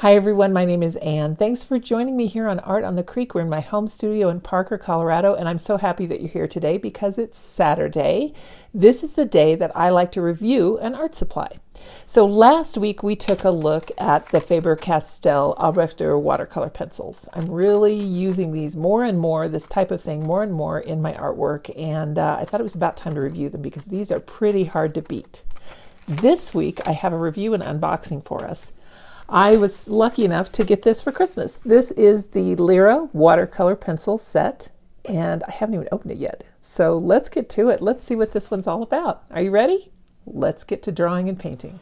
Hi everyone, my name is Anne. Thanks for joining me here on Art on the Creek. We're in my home studio in Parker, Colorado, and I'm so happy that you're here today because it's Saturday. This is the day that I like to review an art supply. So last week we took a look at the Faber-Castell Albrecht watercolor pencils. I'm really using these more and more, this type of thing more and more in my artwork, and I thought it was about time to review them because these are pretty hard to beat. This week I have a review and unboxing for us. I was lucky enough to get this for Christmas. This is the Lyra watercolor pencil set, and I haven't even opened it yet. So let's get to it. Let's see what this one's all about. Are you ready? Let's get to drawing and painting.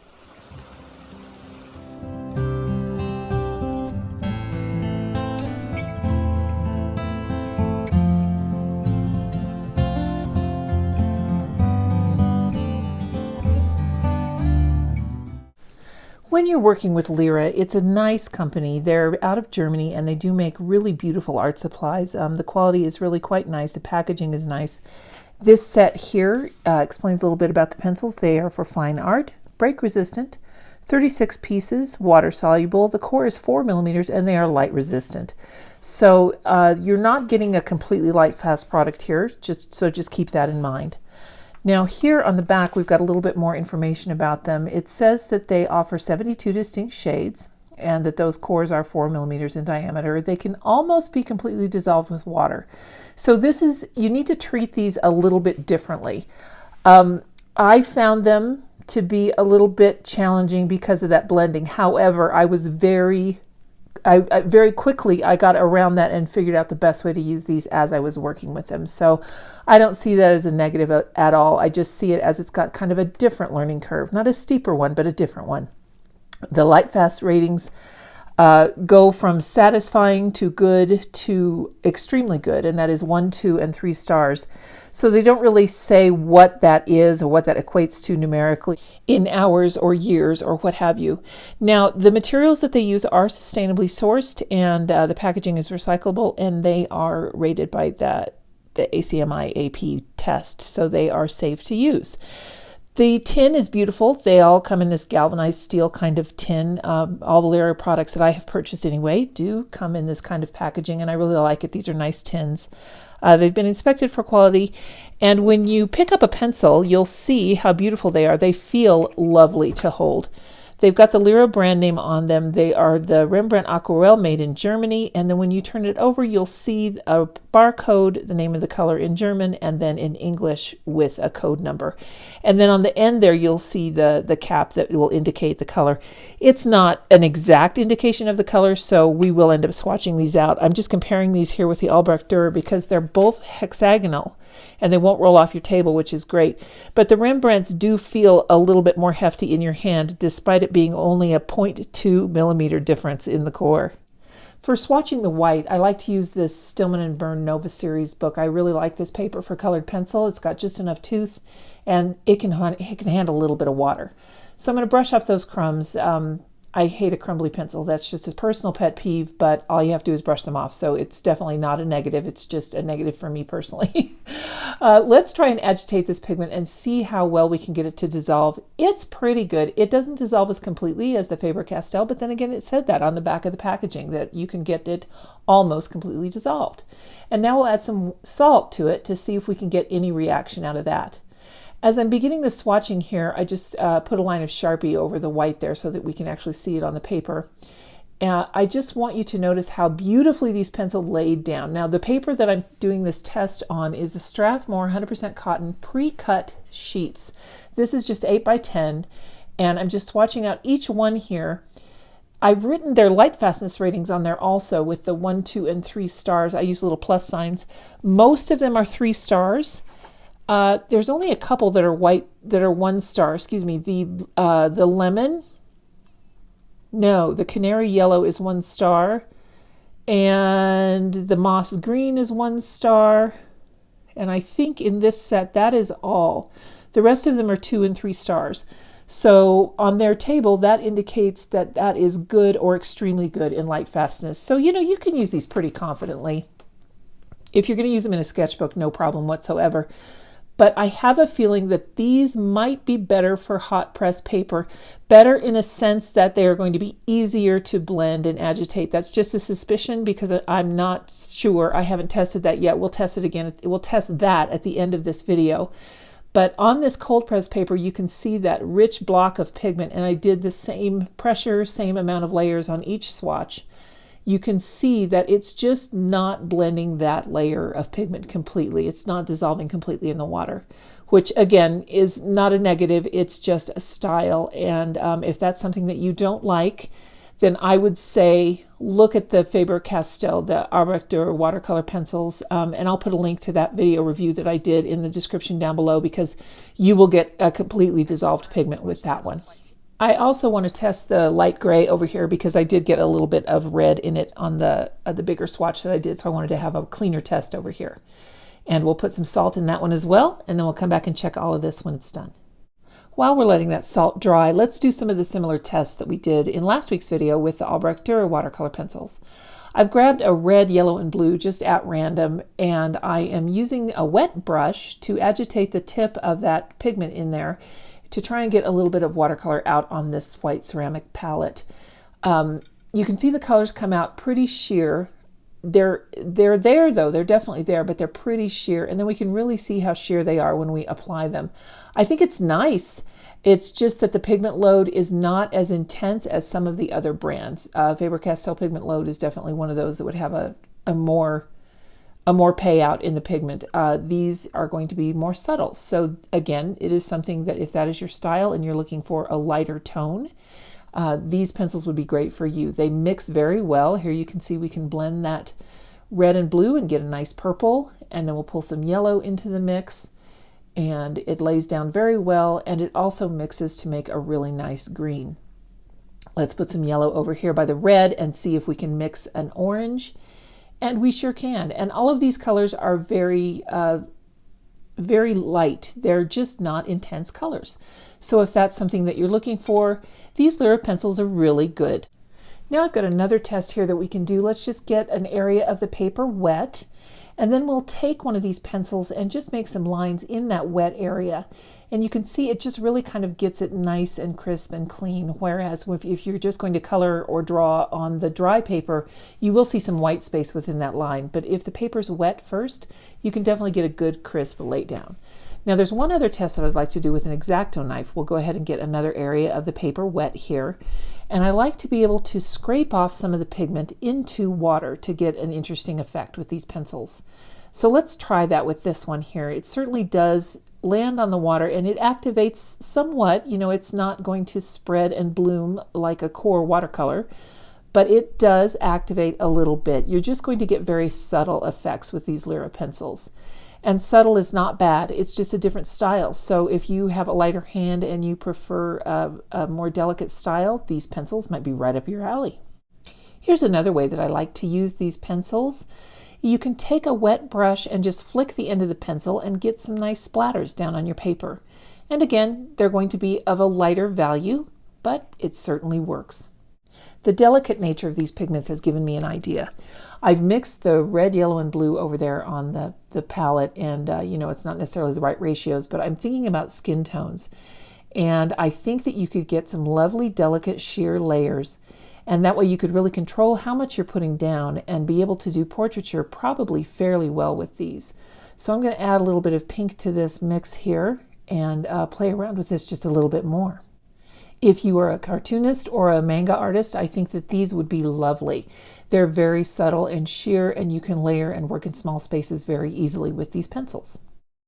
When you're working with Lyra, it's a nice company. They're out of Germany and they do make really beautiful art supplies. The quality is really quite nice. The packaging is nice. This set here explains a little bit about the pencils. They are for fine art, break resistant, 36 pieces, water soluble. The core is 4 millimeters and they are light resistant. So you're not getting a completely light fast product here, just keep that in mind. Now here on the back, we've got a little bit more information about them. It says that they offer 72 distinct shades and that those cores are 4 millimeters in diameter. They can almost be completely dissolved with water. So you need to treat these a little bit differently. I found them to be a little bit challenging because of that blending. However, I very quickly I got around that and figured out the best way to use these as I was working with them. So I don't see that as a negative at all. I just see it as it's got kind of a different learning curve, not a steeper one, but a different one. The light fast ratings go from satisfying to good to extremely good, and that is 1, 2, and 3 stars. So they don't really say what that is or what that equates to numerically in hours or years or what have you. Now, the materials that they use are sustainably sourced, and the packaging is recyclable, and they are rated by the ACMI AP test, so they are safe to use. The tin is beautiful. They all come in this galvanized steel kind of tin. All the Lyra products that I have purchased anyway do come in this kind of packaging, and I really like it. These are nice tins. They've been inspected for quality, and when you pick up a pencil, you'll see how beautiful they are. They feel lovely to hold. They've got the Lyra brand name on them. They are the Rembrandt Aquarell made in Germany, and then when you turn it over, you'll see a barcode, the name of the color in German, and then in English with a code number. And then on the end there, you'll see the cap that will indicate the color. It's not an exact indication of the color, so we will end up swatching these out. I'm just comparing these here with the Albrecht Dürer because they're both hexagonal, and they won't roll off your table, which is great. But the Rembrandts do feel a little bit more hefty in your hand, despite it being only a 0.2 millimeter difference in the core. For swatching the white, I like to use this Stillman & Byrne Nova Series book. I really like this paper for colored pencil. It's got just enough tooth, and it can handle a little bit of water. So I'm going to brush off those crumbs. I hate a crumbly pencil. That's just a personal pet peeve, but all you have to do is brush them off. So it's definitely not a negative. It's just a negative for me personally. Let's try and agitate this pigment and see how well we can get it to dissolve. It's pretty good. It doesn't dissolve as completely as the Faber-Castell, but then again, it said that on the back of the packaging, that you can get it almost completely dissolved. And now we'll add some salt to it to see if we can get any reaction out of that. As I'm beginning the swatching here, I just put a line of Sharpie over the white there so that we can actually see it on the paper. I just want you to notice how beautifully these pencils laid down. Now, the paper that I'm doing this test on is the Strathmore 100% cotton pre-cut sheets. This is just 8 by 10, and I'm just swatching out each one here. I've written their light fastness ratings on there also with the 1, 2, and 3 stars. I use little plus signs. Most of them are 3 stars. There's only a couple that are white that are 1 star. Excuse me. The lemon, no, the canary yellow is 1 star, and the moss green is 1 star. And I think in this set that is all. The rest of them are 2 and 3 stars. So on their table, that indicates that that is good or extremely good in light fastness. So you can use these pretty confidently. If you're going to use them in a sketchbook, no problem whatsoever. but I have a feeling that these might be better for hot press paper, better in a sense that they are going to be easier to blend and agitate. That's just a suspicion because I'm not sure. I haven't tested that yet. We'll test it again. We'll test that at the end of this video. But on this cold press paper, you can see that rich block of pigment, and I did the same pressure, same amount of layers on each swatch. You can see that it's just not blending that layer of pigment completely. It's not dissolving completely in the water, which again is not a negative. It's just a style. And if that's something that you don't like, then I would say look at the Faber-Castell, the Albrecht Dürer watercolor pencils. And I'll put a link to that video review that I did in the description down below, because you will get a completely dissolved pigment with that one. I also want to test the light gray over here because I did get a little bit of red in it on the bigger swatch that I did, so I wanted to have a cleaner test over here. And we'll put some salt in that one as well, and then we'll come back and check all of this when it's done. While we're letting that salt dry, let's do some of the similar tests that we did in last week's video with the Albrecht Dürer watercolor pencils. I've grabbed a red, yellow, and blue just at random, and I am using a wet brush to agitate the tip of that pigment in there to try and get a little bit of watercolor out on this white ceramic palette. You can see the colors come out pretty sheer. They're there though, they're definitely there, but they're pretty sheer, and then we can really see how sheer they are when we apply them. I think it's nice. It's just that the pigment load is not as intense as some of the other brands. Faber-Castell pigment load is definitely one of those that would have a more payout in the pigment. These are going to be more subtle. So again, it is something that if that is your style and you're looking for a lighter tone, these pencils would be great for you. They mix very well. Here you can see we can blend that red and blue and get a nice purple, and then we'll pull some yellow into the mix, and it lays down very well, and it also mixes to make a really nice green. Let's put some yellow over here by the red and see if we can mix an orange. And we sure can. And all of these colors are very light. They're just not intense colors. So if that's something that you're looking for, these Lyra pencils are really good. Now I've got another test here that we can do. Let's just get an area of the paper wet, and then we'll take one of these pencils and just make some lines in that wet area. And you can see it just really kind of gets it nice and crisp and clean. Whereas if you're just going to color or draw on the dry paper, you will see some white space within that line. But if the paper's wet first, you can definitely get a good crisp lay down. Now there's one other test that I'd like to do with an X-Acto knife. We'll go ahead and get another area of the paper wet here. And I like to be able to scrape off some of the pigment into water to get an interesting effect with these pencils. So let's try that with this one here. It certainly does land on the water, and it activates somewhat. You know, it's not going to spread and bloom like a core watercolor, but it does activate a little bit. You're just going to get very subtle effects with these Lyra pencils. And subtle is not bad, it's just a different style. So if you have a lighter hand and you prefer a more delicate style, these pencils might be right up your alley. Here's another way that I like to use these pencils. You can take a wet brush and just flick the end of the pencil and get some nice splatters down on your paper. And again, they're going to be of a lighter value, but it certainly works. The delicate nature of these pigments has given me an idea. I've mixed the red, yellow, and blue over there on the palette, and you know, it's not necessarily the right ratios, but I'm thinking about skin tones. And I think that you could get some lovely, delicate, sheer layers, and that way you could really control how much you're putting down and be able to do portraiture probably fairly well with these. So I'm going to add a little bit of pink to this mix here and play around with this just a little bit more. If you are a cartoonist or a manga artist, I think that these would be lovely. They're very subtle and sheer, and you can layer and work in small spaces very easily with these pencils.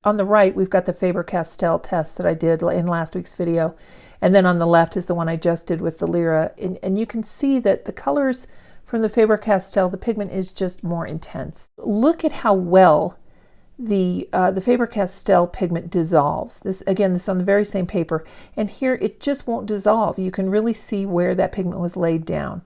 On the right, we've got the Faber-Castell test that I did in last week's video. And then on the left is the one I just did with the Lyra. And you can see that the colors from the Faber-Castell, the pigment is just more intense. Look at how well the Faber-Castell pigment dissolves. This is on the very same paper, and here it just won't dissolve. You can really see where that pigment was laid down.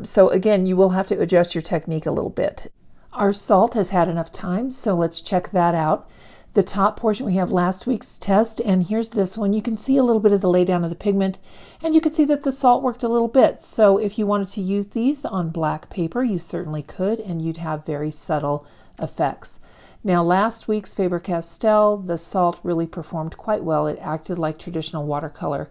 So again, you will have to adjust your technique a little bit. Our salt has had enough time, so let's check that out. The top portion, we have last week's test, and here's this one. You can see a little bit of the laydown of the pigment, and you can see that the salt worked a little bit. So if you wanted to use these on black paper, you certainly could, and you'd have very subtle effects. Now, last week's Faber-Castell, the salt really performed quite well. It acted like traditional watercolor.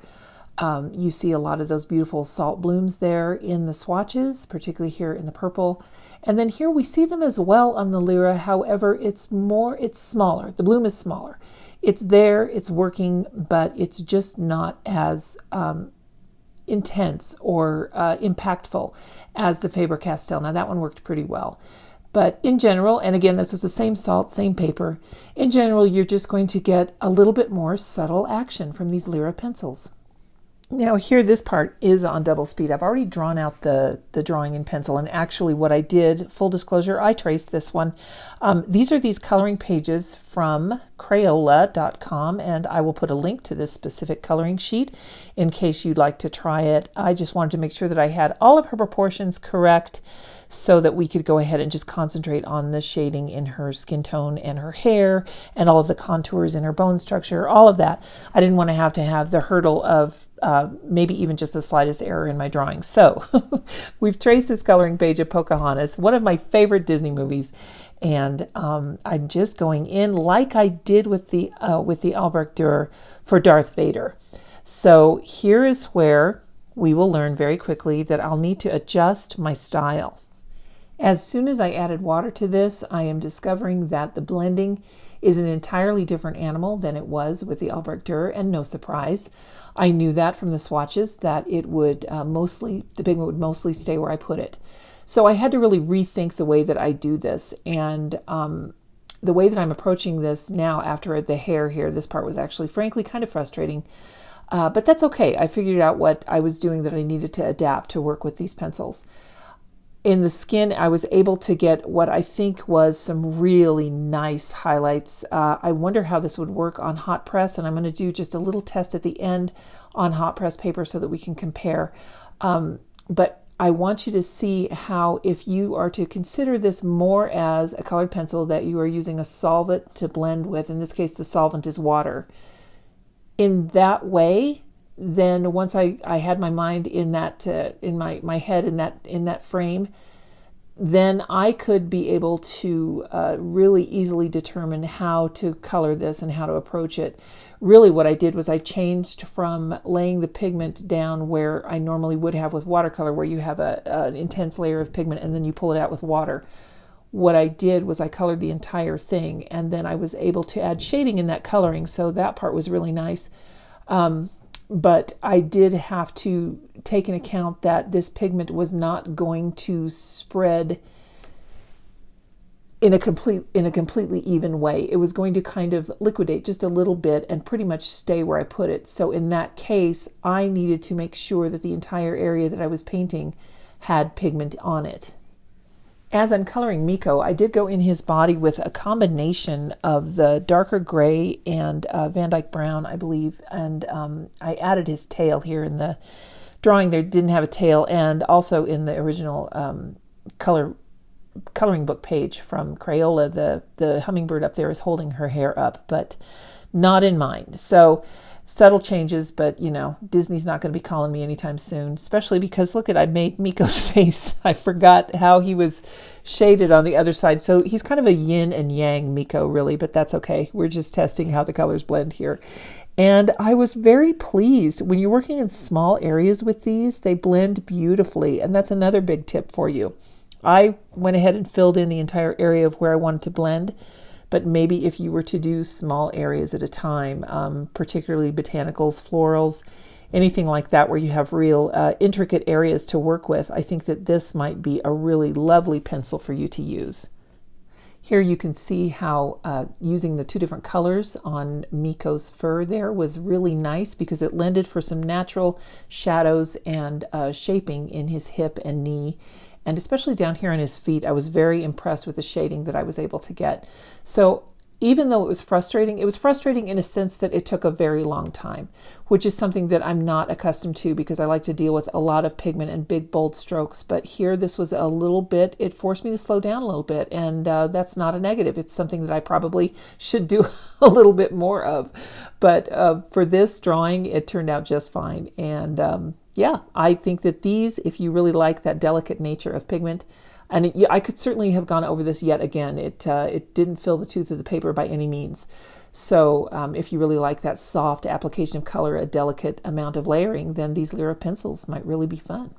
You see a lot of those beautiful salt blooms there in the swatches, particularly here in the purple. And then here we see them as well on the Lyra. However, it's smaller. The bloom is smaller. It's there, it's working, but it's just not as intense or impactful as the Faber-Castell. Now that one worked pretty well. But in general, and again, this was the same salt, same paper, in general, you're just going to get a little bit more subtle action from these Lyra pencils. Now here, this part is on double speed. I've already drawn out the drawing in pencil, and actually what I did, full disclosure, I traced this one. These are these coloring pages from Crayola.com, and I will put a link to this specific coloring sheet in case you'd like to try it. I just wanted to make sure that I had all of her proportions correct so that we could go ahead and just concentrate on the shading in her skin tone and her hair and all of the contours in her bone structure, all of that. I didn't want to have the hurdle of maybe even just the slightest error in my drawing. So we've traced this coloring page of Pocahontas, one of my favorite Disney movies, and I'm just going in like I did with the Albrecht Dürer for Darth Vader. So here is where we will learn very quickly that I'll need to adjust my style. As soon as I added water to this, I am discovering that the blending is an entirely different animal than it was with the Albrecht Dürer, and no surprise. I knew that from the swatches that it would the pigment would mostly stay where I put it. So I had to really rethink the way that I do this, and the way that I'm approaching this now after the hair here, this part was actually frankly kind of frustrating, but that's okay. I figured out what I was doing that I needed to adapt to work with these pencils. In the skin, I was able to get what I think was some really nice highlights. I wonder how this would work on hot press, and I'm going to do just a little test at the end on hot press paper so that we can compare. But I want you to see how, if you are to consider this more as a colored pencil that you are using a solvent to blend with, in this case the solvent is water, in that way, then once I had my mind in that in my head in that frame, then I could be able to really easily determine how to color this and how to approach it. Really what I did was I changed from laying the pigment down where I normally would have with watercolor, where you have an intense layer of pigment and then you pull it out with water. What I did was I colored the entire thing, and then I was able to add shading in that coloring, so that part was really nice. But I did have to take into account that this pigment was not going to spread in a completely even way. It was going to kind of liquidate just a little bit and pretty much stay where I put it. So in that case, I needed to make sure that the entire area that I was painting had pigment on it. As I'm coloring Miko, I did go in his body with a combination of the darker gray and Van Dyke brown, I believe, and I added his tail here in the drawing. There didn't have a tail, and also in the original coloring book page from Crayola, the hummingbird up there is holding her hair up, but not in mine. So subtle changes, but you know, Disney's not going to be calling me anytime soon, especially because look at, I made Miko's face. I forgot how he was shaded on the other side. So he's kind of a yin and yang Miko, really, but that's okay. We're just testing how the colors blend here. And I was very pleased. When you're working in small areas with these, they blend beautifully. And that's another big tip for you. I went ahead and filled in the entire area of where I wanted to blend. But maybe if you were to do small areas at a time, particularly botanicals, florals, anything like that where you have real intricate areas to work with, I think that this might be a really lovely pencil for you to use. Here you can see how using the two different colors on Miko's fur there was really nice because it lended for some natural shadows and shaping in his hip and knee. And especially down here on his feet, I was very impressed with the shading that I was able to get. So even though it was frustrating in a sense that it took a very long time, which is something that I'm not accustomed to because I like to deal with a lot of pigment and big, bold strokes. But here, this was a little bit, it forced me to slow down a little bit, and that's not a negative. It's something that I probably should do a little bit more of. But for this drawing, it turned out just fine. And yeah, I think that these, if you really like that delicate nature of pigment, and I could certainly have gone over this yet again. It didn't fill the tooth of the paper by any means. So if you really like that soft application of color, a delicate amount of layering, then these Lyra pencils might really be fun.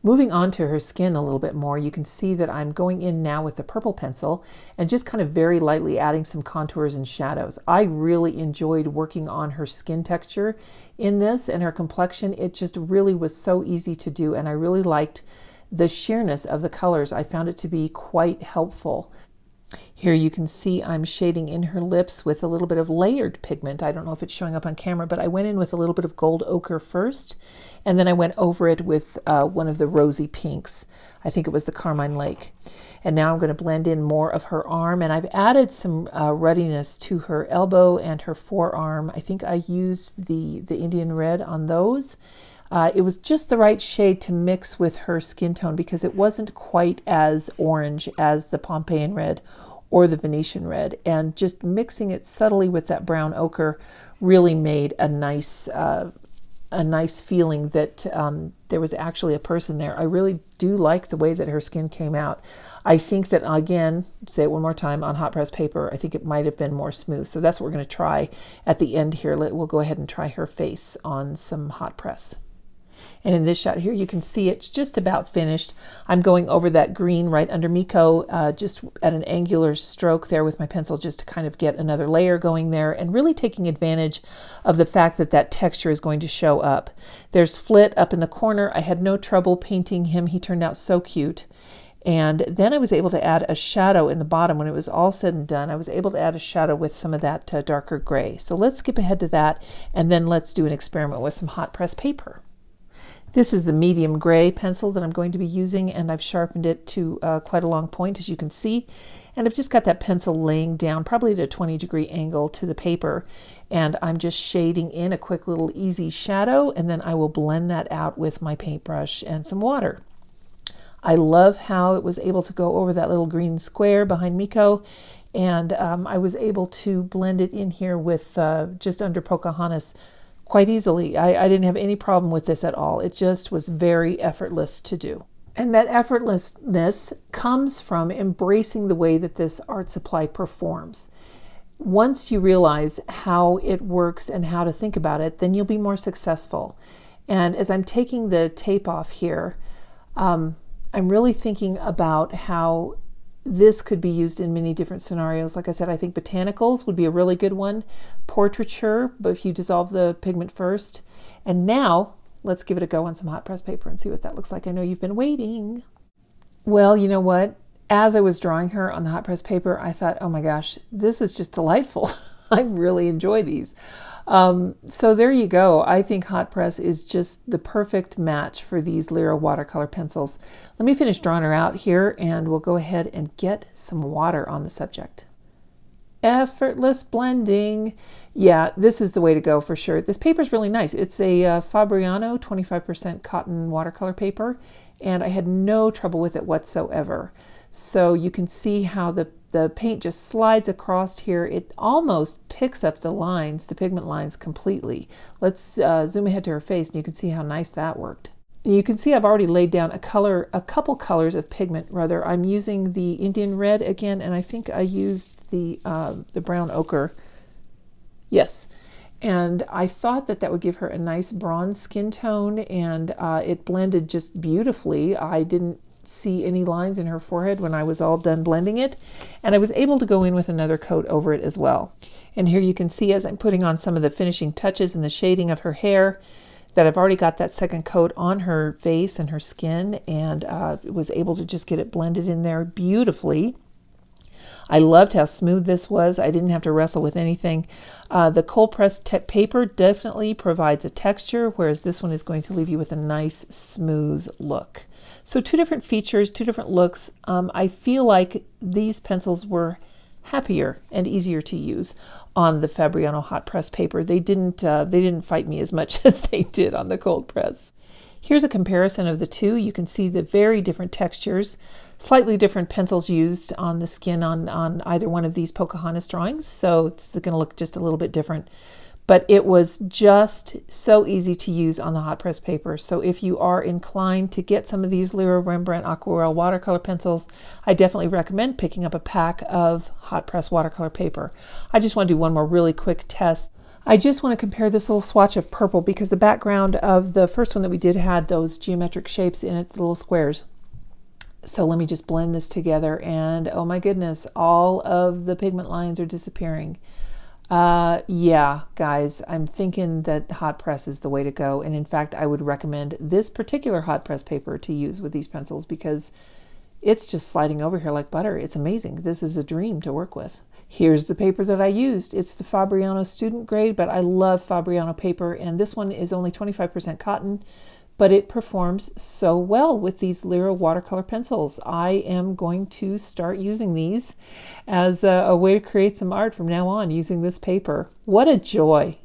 Moving on to her skin a little bit more, you can see that I'm going in now with the purple pencil and just kind of very lightly adding some contours and shadows. I really enjoyed working on her skin texture in this and her complexion. It just really was so easy to do, and I really liked the sheerness of the colors. I found it to be quite helpful. Here you can see I'm shading in her lips with a little bit of layered pigment. I don't know if it's showing up on camera, but I went in with a little bit of gold ochre first, and then I went over it with one of the rosy pinks. I think it was the Carmine Lake. And now I'm going to blend in more of her arm, and I've added some ruddiness to her elbow and her forearm. I think I used the Indian red on those. It was just the right shade to mix with her skin tone because it wasn't quite as orange as the Pompeian red or the Venetian red. And just mixing it subtly with that brown ochre really made a nice feeling that there was actually a person there. I really do like the way that her skin came out. I think that, again, say it one more time, on hot press paper, I think it might have been more smooth. So that's what we're going to try at the end here. We'll go ahead and try her face on some hot press. And in this shot here, you can see it's just about finished. I'm going over that green right under Miko, just at an angular stroke there with my pencil, just to kind of get another layer going there, and really taking advantage of the fact that that texture is going to show up. There's Flit up in the corner. I had no trouble painting him. He turned out so cute. And then I was able to add a shadow in the bottom. When it was all said and done, I was able to add a shadow with some of that darker gray. So let's skip ahead to that, and then let's do an experiment with some hot press paper. This is the medium gray pencil that I'm going to be using, and I've sharpened it to quite a long point, as you can see. And I've just got that pencil laying down probably at a 20-degree angle to the paper, and I'm just shading in a quick little easy shadow, and then I will blend that out with my paintbrush and some water. I love how it was able to go over that little green square behind Miko, and I was able to blend it in here with just under Pocahontas quite easily. I didn't have any problem with this at all. It just was very effortless to do. And that effortlessness comes from embracing the way that this art supply performs. Once you realize how it works and how to think about it, then you'll be more successful. And as I'm taking the tape off here, I'm really thinking about how this could be used in many different scenarios. Like I said, I think botanicals would be a really good one. Portraiture, but if you dissolve the pigment first. And now, let's give it a go on some hot press paper and see what that looks like. I know you've been waiting. Well, you know what? As I was drawing her on the hot press paper, I thought, oh my gosh, this is just delightful. I really enjoy these. So there you go. I think hot press is just the perfect match for these Lyra watercolor pencils. Let me finish drawing her out here, and we'll go ahead and get some water on the subject. Effortless blending. Yeah, this is the way to go for sure. This paper is really nice. It's a Fabriano 25% cotton watercolor paper, and I had no trouble with it whatsoever. So you can see how the paint just slides across here. It almost picks up the lines, the pigment lines, completely. Let's zoom ahead to her face, and you can see how nice that worked. And you can see I've already laid down a couple colors of pigment, rather. I'm using the Indian red again, and I think I used the brown ochre. Yes. And I thought that would give her a nice bronze skin tone, and it blended just beautifully. I didn't see any lines in her forehead when I was all done blending it, and I was able to go in with another coat over it as well. And here you can see, as I'm putting on some of the finishing touches and the shading of her hair, that I've already got that second coat on her face and her skin, and was able to just get it blended in there beautifully. I loved how smooth this was. I didn't have to wrestle with anything. The cold pressed paper definitely provides a texture, whereas this one is going to leave you with a nice smooth look. So two different features, two different looks. I feel like these pencils were happier and easier to use on the Fabriano hot press paper. They didn't fight me as much as they did on the cold press. Here's a comparison of the two. You can see the very different textures, slightly different pencils used on the skin on either one of these Pocahontas drawings. So it's going to look just a little bit different. but it was just so easy to use on the hot press paper. So if you are inclined to get some of these Lyra Rembrandt Aquarell watercolor pencils, I definitely recommend picking up a pack of hot press watercolor paper. I just want to do one more really quick test. I just want to compare this little swatch of purple because the background of the first one that we did had those geometric shapes in it, the little squares. So let me just blend this together, and oh my goodness, all of the pigment lines are disappearing. Yeah, guys, I'm thinking that hot press is the way to go. And in fact, I would recommend this particular hot press paper to use with these pencils because it's just sliding over here like butter. It's amazing. This is a dream to work with. Here's the paper that I used. It's the Fabriano student grade, but I love Fabriano paper, and this one is only 25% cotton, but it performs so well with these Lyra watercolor pencils. I am going to start using these as a way to create some art from now on using this paper. What a joy.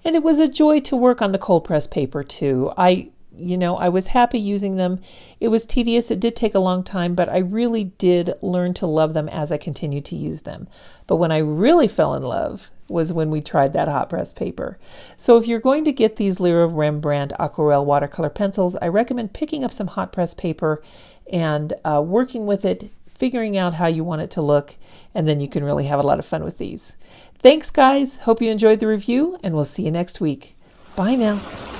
And it was a joy to work on the cold press paper too. I was happy using them. It was tedious. It did take a long time, but I really did learn to love them as I continued to use them. But when I really fell in love was when we tried that hot press paper. So if you're going to get these Lyra Rembrandt Aquarell watercolor pencils, I recommend picking up some hot press paper and working with it, figuring out how you want it to look, and then you can really have a lot of fun with these. Thanks, guys. Hope you enjoyed the review, and we'll see you next week. Bye now.